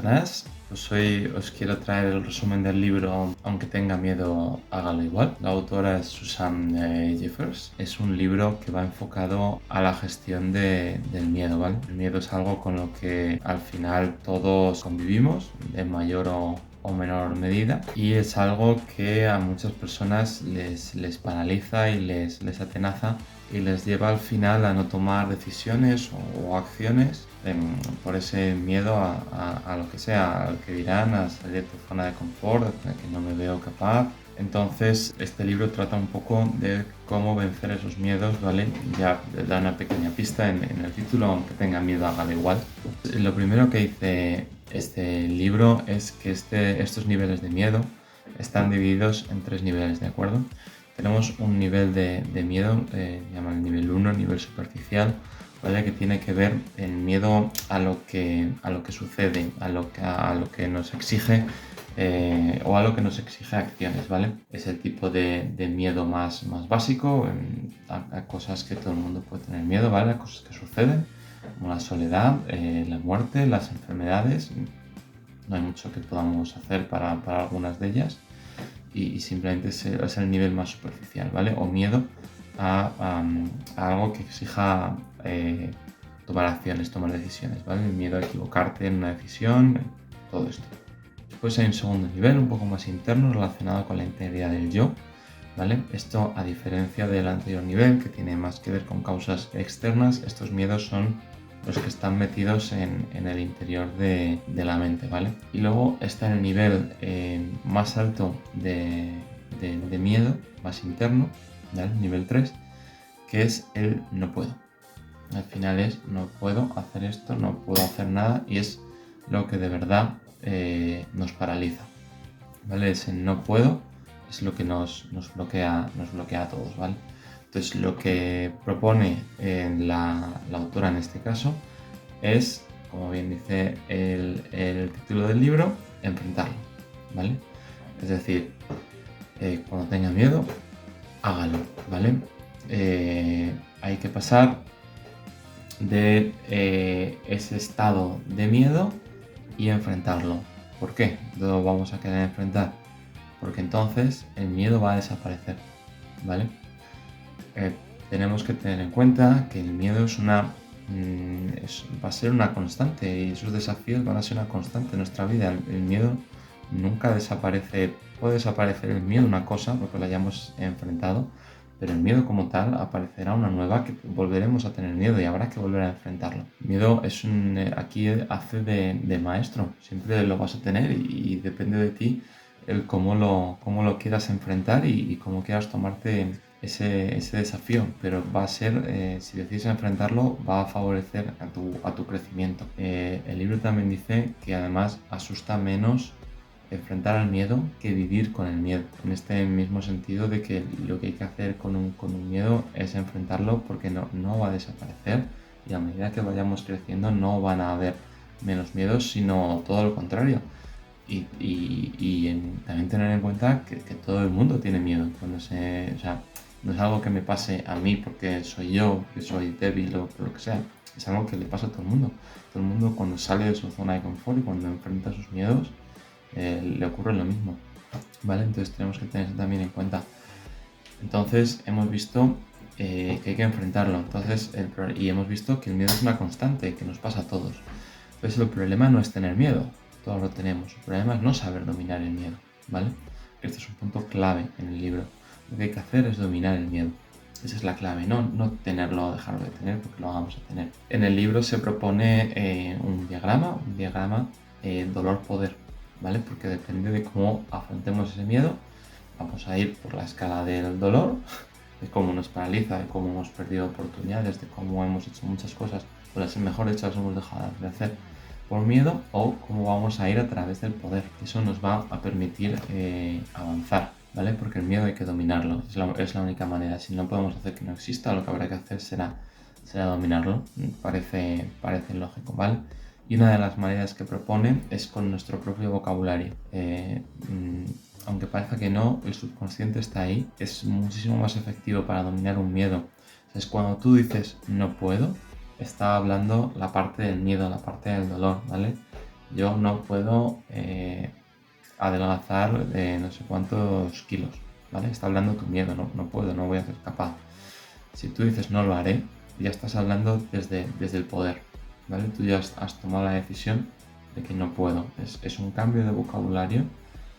Buenas, pues hoy os quiero traer el resumen del libro Aunque tenga miedo, hágalo igual. La autora es Susan Jeffers. Es un libro que va enfocado a la gestión del miedo, ¿vale? El miedo es algo con lo que al final todos convivimos, de mayor o menor medida, y es algo que a muchas personas les paraliza y les atenaza y les lleva al final a no tomar decisiones o acciones por ese miedo a lo que sea, al que dirán, a salir de tu zona de confort, a que no me veo capaz. Entonces, este libro trata un poco de cómo vencer esos miedos, ¿vale? Ya da una pequeña pista en el título, aunque tenga miedo, hágalo igual. Lo primero que dice este libro es que estos niveles de miedo están divididos en 3 niveles, ¿de acuerdo? Tenemos un nivel de miedo, llama el nivel 1, nivel superficial, ¿vale? Que tiene que ver el miedo a lo que sucede, a lo que nos exige o a lo que nos exige acciones, ¿vale? Es el tipo de miedo más básico, a cosas que todo el mundo puede tener miedo, ¿vale? A cosas que suceden, como la soledad, la muerte, las enfermedades. No hay mucho que podamos hacer para algunas de ellas. Y simplemente es el nivel más superficial, ¿vale? O miedo a algo que exija tomar acciones, tomar decisiones, ¿vale? El miedo a equivocarte en una decisión, todo esto. Después hay un segundo nivel, un poco más interno, relacionado con la integridad del yo, ¿vale? Esto, a diferencia del anterior nivel, que tiene más que ver con causas externas, estos miedos son los que están metidos en el interior de la mente, ¿vale? Y luego está el nivel más alto de miedo, más interno, ¿vale? Nivel 3, que es el no puedo. Al final es no puedo hacer esto, no puedo hacer nada, y es lo que de verdad nos paraliza, ¿vale? Ese no puedo es lo que nos bloquea a todos, ¿vale? Entonces, lo que propone la autora en este caso es, como bien dice el título del libro, enfrentarlo, ¿vale? Es decir, cuando tenga miedo, hágalo, ¿vale? Hay que pasar de ese estado de miedo y enfrentarlo. ¿Por qué lo vamos a querer enfrentar? Porque entonces el miedo va a desaparecer, ¿vale? Tenemos que tener en cuenta que el miedo va a ser una constante, y esos desafíos van a ser una constante en nuestra vida. El miedo nunca desaparece. Puede desaparecer el miedo, una cosa, porque lo hayamos enfrentado, pero el miedo como tal aparecerá una nueva que volveremos a tener miedo y habrá que volver a enfrentarlo. El miedo aquí hace de maestro, siempre lo vas a tener, y depende de ti el cómo lo quieras enfrentar y cómo quieras tomarte ese desafío, pero va a ser, si decides enfrentarlo, va a favorecer a tu crecimiento. El libro también dice que además asusta menos enfrentar al miedo que vivir con el miedo, en este mismo sentido de que lo que hay que hacer con un miedo es enfrentarlo, porque no va a desaparecer, y a medida que vayamos creciendo no van a haber menos miedos, sino todo lo contrario. También tener en cuenta que todo el mundo tiene miedo. O sea, no es algo que me pase a mí porque soy yo, que soy débil o lo que sea. Es algo que le pasa a todo el mundo. Todo el mundo, cuando sale de su zona de confort y cuando enfrenta sus miedos, le ocurre lo mismo, ¿vale? Entonces tenemos que tener eso también en cuenta. Entonces hemos visto que hay que enfrentarlo. Y hemos visto que el miedo es una constante, que nos pasa a todos. Entonces el problema no es tener miedo, todos lo tenemos. El problema es no saber dominar el miedo, ¿vale? Este es un punto clave en el libro. Lo que hay que hacer es dominar el miedo. Esa es la clave, no tenerlo o dejarlo de tener, porque lo vamos a tener. En el libro se propone un diagrama dolor-poder, ¿vale? Porque depende de cómo afrontemos ese miedo, vamos a ir por la escala del dolor, de cómo nos paraliza, de cómo hemos perdido oportunidades, de cómo hemos hecho muchas cosas, o las mejor hechas hemos dejado de hacer por miedo, o cómo vamos a ir a través del poder. Eso nos va a permitir avanzar, ¿vale? Porque el miedo hay que dominarlo, es la única manera. Si no podemos hacer que no exista, lo que habrá que hacer será dominarlo. Parece lógico, ¿vale? Y una de las maneras que propone es con nuestro propio vocabulario. Aunque parezca que no, el subconsciente está ahí. Es muchísimo más efectivo para dominar un miedo. Es cuando tú dices no puedo, está hablando la parte del miedo, la parte del dolor, ¿vale? yo no puedo adelgazar no sé cuántos kilos, ¿vale? Está hablando tu miedo, no puedo, no voy a ser capaz. Si tú dices no lo haré, ya estás hablando desde el poder, ¿vale? Tú ya has tomado la decisión de que no puedo. Es un cambio de vocabulario,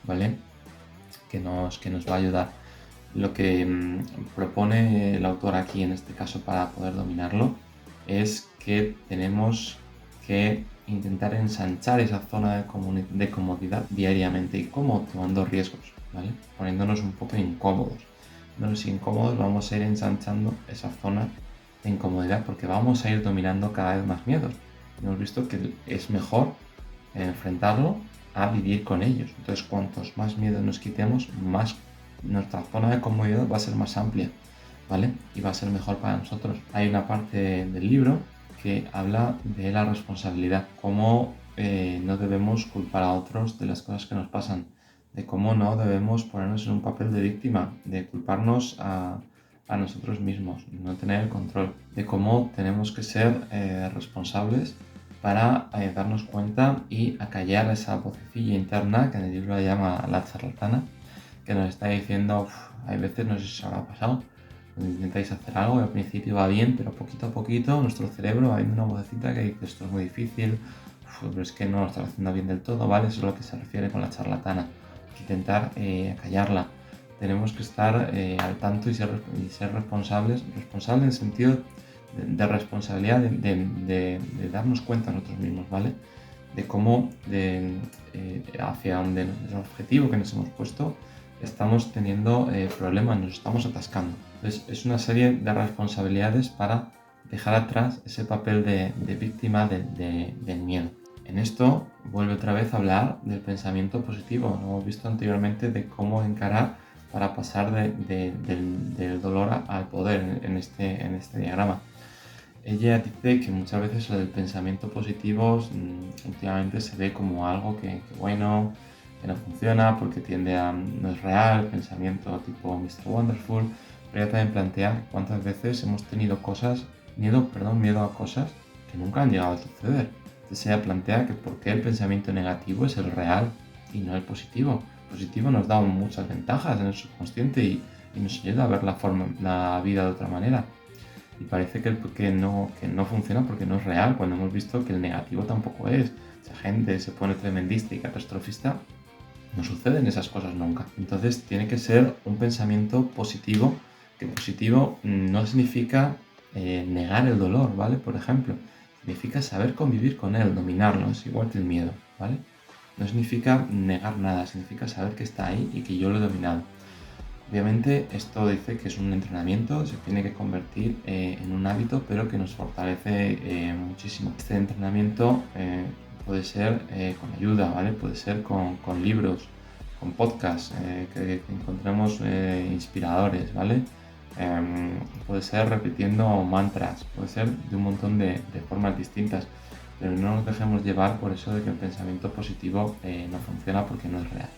¿vale? Que nos va a ayudar. Lo que propone el autor aquí, en este caso, para poder dominarlo, es que tenemos que intentar ensanchar esa zona de comodidad diariamente. ¿Y cómo? Tomando riesgos, ¿vale? Poniéndonos un poco incómodos. Menos incómodos, vamos a ir ensanchando esa zona de incomodidad porque vamos a ir dominando cada vez más miedos. Hemos visto que es mejor enfrentarlo a vivir con ellos. Entonces, cuantos más miedos nos quitemos, más nuestra zona de comodidad va a ser más amplia, ¿vale? Y va a ser mejor para nosotros. Hay una parte del libro que habla de la responsabilidad, cómo no debemos culpar a otros de las cosas que nos pasan, de cómo no debemos ponernos en un papel de víctima, de culparnos a nosotros mismos, no tener el control, de cómo tenemos que ser responsables para darnos cuenta y acallar esa vocecilla interna que en el libro la llama la charlatana, que nos está diciendo, hay veces, no sé si os habrá pasado, cuando intentáis hacer algo y al principio va bien, pero poquito a poquito nuestro cerebro va viendo una vocecita que dice esto es muy difícil, pero es que no lo estás haciendo bien del todo, ¿vale? Eso es lo que se refiere con la charlatana, intentar acallarla. Tenemos que estar al tanto y ser responsables en el sentido de responsabilidad, de darnos cuenta nosotros mismos, ¿vale? De cómo hacia donde el objetivo que nos hemos puesto estamos teniendo problemas, nos estamos atascando. Entonces es una serie de responsabilidades para dejar atrás ese papel de víctima del miedo. En esto vuelve otra vez a hablar del pensamiento positivo. Lo hemos visto anteriormente de cómo encarar para pasar del dolor al poder en este diagrama. Ella dice que muchas veces lo del pensamiento positivo últimamente se ve como algo que bueno, que no funciona porque no es real, pensamiento tipo Mr. Wonderful, pero ella también plantea cuántas veces hemos tenido miedo a cosas que nunca han llegado a suceder. Entonces ella plantea que por qué el pensamiento negativo es el real y no el positivo. El positivo nos da muchas ventajas en el subconsciente y nos ayuda a ver la vida de otra manera. Y parece que no funciona porque no es real, cuando hemos visto que el negativo tampoco es. Si la gente se pone tremendista y catastrofista, no suceden esas cosas nunca. Entonces tiene que ser un pensamiento positivo, que positivo no significa negar el dolor, ¿vale? Por ejemplo, significa saber convivir con él, dominarlo, es igual que el miedo, ¿vale? No significa negar nada, significa saber que está ahí y que yo lo he dominado. Obviamente esto dice que es un entrenamiento, se tiene que convertir en un hábito, pero que nos fortalece muchísimo. Este entrenamiento puede ser con ayuda, ¿vale? Puede ser con libros, con podcasts que encontremos inspiradores, ¿vale? Puede ser repitiendo mantras, puede ser de un montón de formas distintas, pero no nos dejemos llevar por eso de que el pensamiento positivo no funciona porque no es real.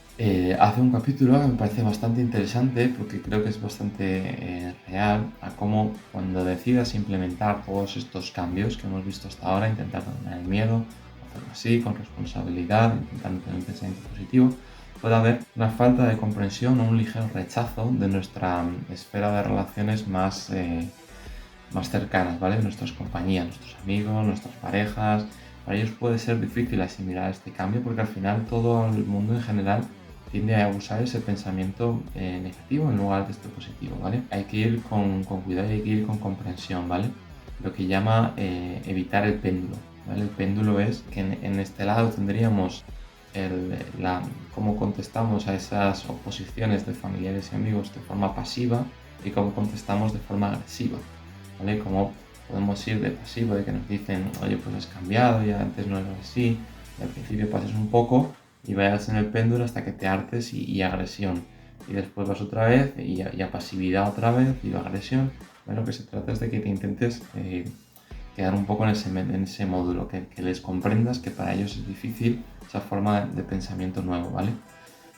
Hace un capítulo que me parece bastante interesante porque creo que es bastante real a cómo cuando decidas implementar todos estos cambios que hemos visto hasta ahora, intentar dominar el miedo, hacerlo así, con responsabilidad, intentando tener un pensamiento positivo, puede haber una falta de comprensión o un ligero rechazo de nuestra esfera de relaciones más cercanas, ¿vale? Nuestras compañías, nuestros amigos, nuestras parejas. Para ellos puede ser difícil asimilar este cambio porque al final todo el mundo en general tiende a usar ese pensamiento negativo en lugar de este positivo, ¿vale? Hay que ir con cuidado y hay que ir con comprensión, ¿vale? Lo que llama evitar el péndulo, ¿vale? El péndulo es que en este lado tendríamos cómo contestamos a esas oposiciones de familiares y amigos de forma pasiva y cómo contestamos de forma agresiva, ¿vale? Cómo podemos ir de pasivo, de que nos dicen, oye, pues has cambiado, ya antes no eras así, y al principio pasas un poco y vayas en el péndulo hasta que te hartes y agresión. Y después vas otra vez y a pasividad otra vez y a agresión. Bueno, lo que se trata es de que te intentes quedar un poco en ese módulo, que les comprendas que para ellos es difícil esa forma de pensamiento nuevo, ¿vale?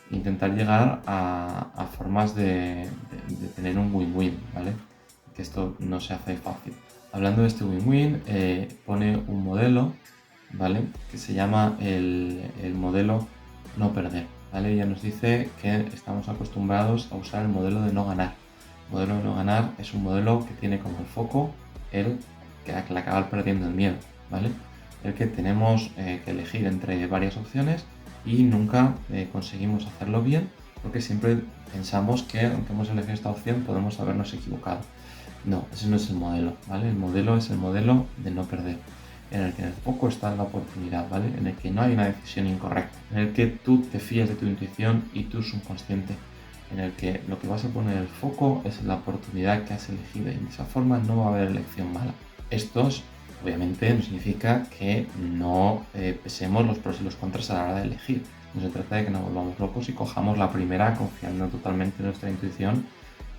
Intentar llegar a formas de tener un win-win, ¿vale? Que esto no se hace fácil. Hablando de este win-win, pone un modelo ¿vale? Que se llama el modelo no perder, ¿vale? Ella nos dice que estamos acostumbrados a usar el modelo de no ganar. El modelo de no ganar es un modelo que tiene como el foco el que acabar perdiendo el miedo, ¿vale? El que tenemos que elegir entre varias opciones y nunca conseguimos hacerlo bien porque siempre pensamos que aunque hemos elegido esta opción podemos habernos equivocado. No, ese no es el modelo, ¿vale? El modelo es el modelo de no perder, en el que en el foco está la oportunidad, ¿vale? En el que no hay una decisión incorrecta, en el que tú te fías de tu intuición y tu subconsciente, en el que lo que vas a poner el foco es la oportunidad que has elegido y de esa forma no va a haber elección mala. Estos, obviamente, no significa que no pesemos los pros y los contras a la hora de elegir. No se trata de que nos volvamos locos y cojamos la primera confiando totalmente en nuestra intuición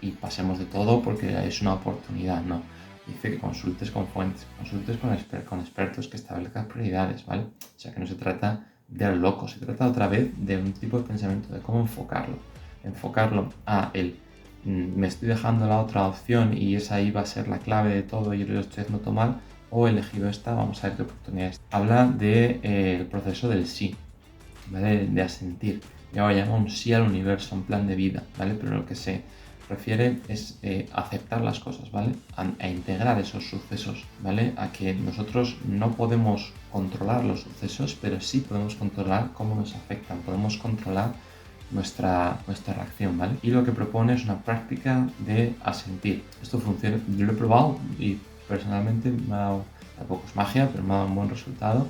y pasemos de todo porque es una oportunidad, ¿no? Dice que consultes con fuentes, consultes con expertos, que establezcas prioridades, ¿vale? O sea, que no se trata de loco, se trata otra vez de un tipo de pensamiento, de cómo enfocarlo. Enfocarlo a me estoy dejando la otra opción y esa ahí va a ser la clave de todo y yo lo estoy haciendo todo mal, o he elegido esta, vamos a ver qué oportunidades. Habla del proceso del sí, ¿vale? De asentir. Yo llamo un sí al universo, un plan de vida, ¿vale? Pero lo que se refiere es aceptar las cosas, ¿vale? A integrar esos sucesos, ¿vale? A que nosotros no podemos controlar los sucesos, pero sí podemos controlar cómo nos afectan, podemos controlar nuestra reacción, ¿vale? Y lo que propone es una práctica de asentir. Esto funciona, yo lo he probado y personalmente me ha dado, tampoco es magia, pero me ha dado un buen resultado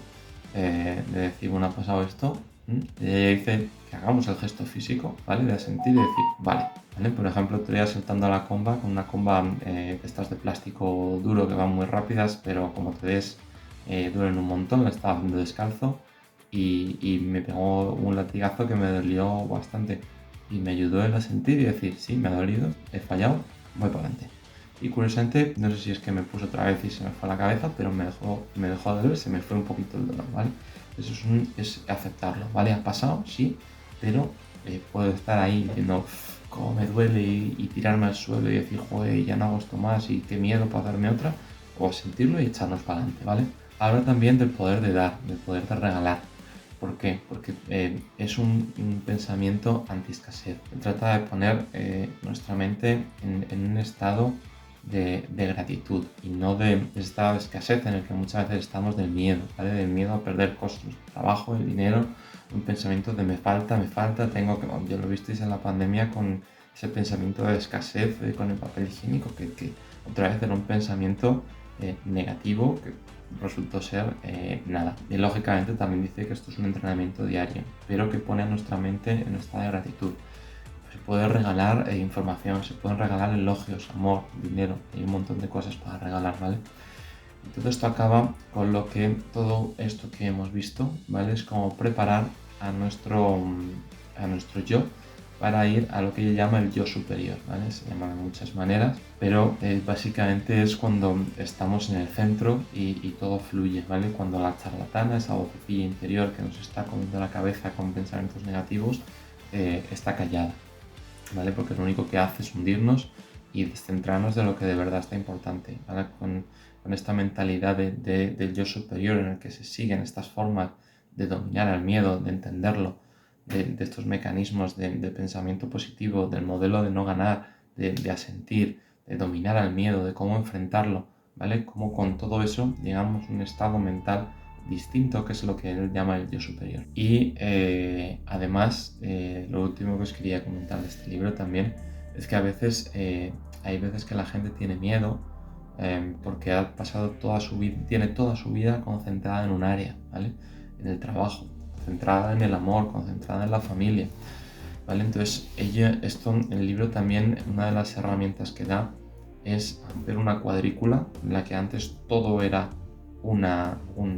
de decir, bueno, ha pasado esto. Y ella dice que hagamos el gesto físico, ¿vale? De asentir y decir, vale. ¿Vale? Por ejemplo, te voy saltando a la comba con una comba de estas de plástico duro que van muy rápidas, pero como te des, duelen un montón. La estaba haciendo descalzo y me pegó un latigazo que me dolió bastante. Y me ayudó el asentir y decir, sí, me ha dolido, he fallado, voy para adelante. Y curiosamente, no sé si es que me puse otra vez y se me fue a la cabeza, pero me dejó doler, se me fue un poquito el dolor, ¿vale? Eso es aceptarlo, ¿vale? Ha pasado, sí, pero puedo estar ahí diciendo cómo me duele y tirarme al suelo y decir, joder, ya no hago esto más y qué miedo para darme otra, o sentirlo y echarnos para adelante, ¿vale? Habla también del poder de dar, del poder de regalar. ¿Por qué? Porque es un pensamiento anti-escasez. Trata de poner nuestra mente en un estado de gratitud y no de estado de escasez en el que muchas veces estamos del miedo, ¿vale? Del miedo a perder cosas, nuestro trabajo, el dinero, un pensamiento de me falta, tengo que... Ya lo visteis en la pandemia con ese pensamiento de escasez con el papel higiénico, que otra vez era un pensamiento negativo que resultó ser nada. Y lógicamente también dice que esto es un entrenamiento diario, pero que pone a nuestra mente en un estado de gratitud. Se puede regalar información, se pueden regalar elogios, amor, dinero, hay un montón de cosas para regalar, ¿vale? Y todo esto acaba con lo que todo esto que hemos visto, ¿vale? Es como preparar a nuestro yo para ir a lo que ella llama el yo superior, ¿vale? Se llama de muchas maneras, pero básicamente es cuando estamos en el centro y todo fluye, ¿vale? Cuando la charlatana, esa vocecilla interior que nos está comiendo la cabeza con pensamientos negativos, está callada, ¿vale? Porque lo único que hace es hundirnos y descentrarnos de lo que de verdad está importante, ¿vale? Con esta mentalidad del yo superior en el que se siguen estas formas de dominar el miedo, de entenderlo, de estos mecanismos de pensamiento positivo, del modelo de no ganar, de asentir, de dominar al miedo, de cómo enfrentarlo, ¿vale? Cómo con todo eso llegamos a un estado mental distinto, que es lo que él llama el yo superior. Y además, lo último que os quería comentar de este libro también es que a veces hay veces que la gente tiene miedo porque ha pasado tiene toda su vida concentrada en un área, ¿vale? En el trabajo, concentrada en el amor, concentrada en la familia, ¿vale? Entonces, el libro también, una de las herramientas que da es ver una cuadrícula en la que antes todo era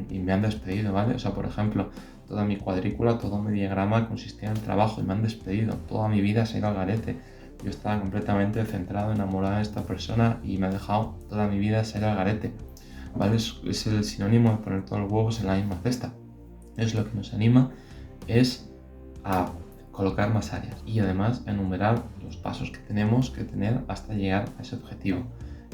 y me han despedido, ¿vale? O sea, por ejemplo, toda mi cuadrícula, todo mi diagrama consistía en el trabajo y me han despedido. Toda mi vida se ha ido al garete. Yo estaba completamente centrado, enamorado de esta persona y me ha dejado toda mi vida ser al garete, ¿vale? Es el sinónimo de poner todos los huevos en la misma cesta. Es lo que nos anima es a colocar más áreas y además enumerar los pasos que tenemos que tener hasta llegar a ese objetivo,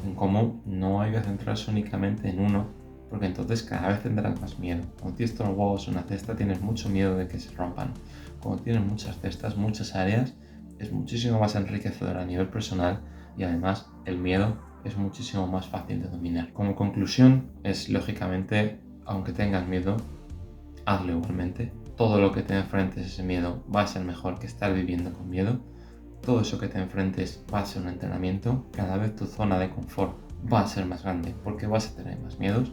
en cómo no hay que centrarse únicamente en uno, porque entonces cada vez tendrás más miedo. Cuando tienes todos los huevos en una cesta, tienes mucho miedo de que se rompan. Cuando tienes muchas cestas, muchas áreas, es muchísimo más enriquecedor a nivel personal y además el miedo es muchísimo más fácil de dominar. Como conclusión es, lógicamente, aunque tengas miedo, hazlo igualmente. Todo lo que te enfrentes ese miedo va a ser mejor que estar viviendo con miedo. Todo eso que te enfrentes va a ser un entrenamiento. Cada vez tu zona de confort va a ser más grande porque vas a tener más miedos.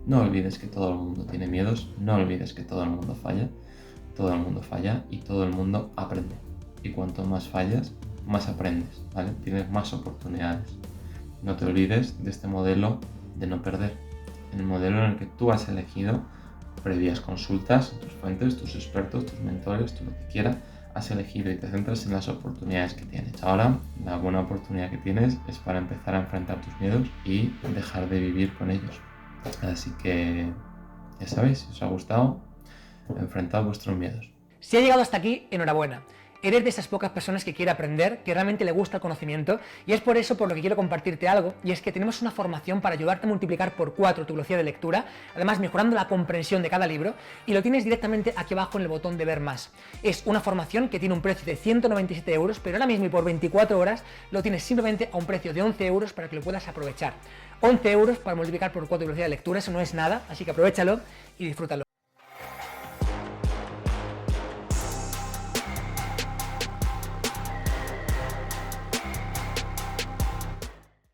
No olvides que todo el mundo tiene miedos. No olvides que todo el mundo falla. Todo el mundo falla y todo el mundo aprende. Y cuanto más fallas, más aprendes, ¿vale? Tienes más oportunidades. No te olvides de este modelo de no perder. El modelo en el que tú has elegido previas consultas, tus fuentes, tus expertos, tus mentores, tú lo que quieras, has elegido y te centras en las oportunidades que tienes. Ahora, la buena oportunidad que tienes es para empezar a enfrentar tus miedos y dejar de vivir con ellos. Así que, ya sabéis, si os ha gustado, enfrentad vuestros miedos. Si ha llegado hasta aquí, enhorabuena. Eres de esas pocas personas que quiere aprender, que realmente le gusta el conocimiento, y es por eso por lo que quiero compartirte algo, y es que tenemos una formación para ayudarte a multiplicar por 4 tu velocidad de lectura, además mejorando la comprensión de cada libro, y lo tienes directamente aquí abajo en el botón de ver más. Es una formación que tiene un precio de 197 euros, pero ahora mismo y por 24 horas lo tienes simplemente a un precio de 11 euros para que lo puedas aprovechar. 11 euros para multiplicar por 4 tu velocidad de lectura, eso no es nada, así que aprovechalo y disfrútalo.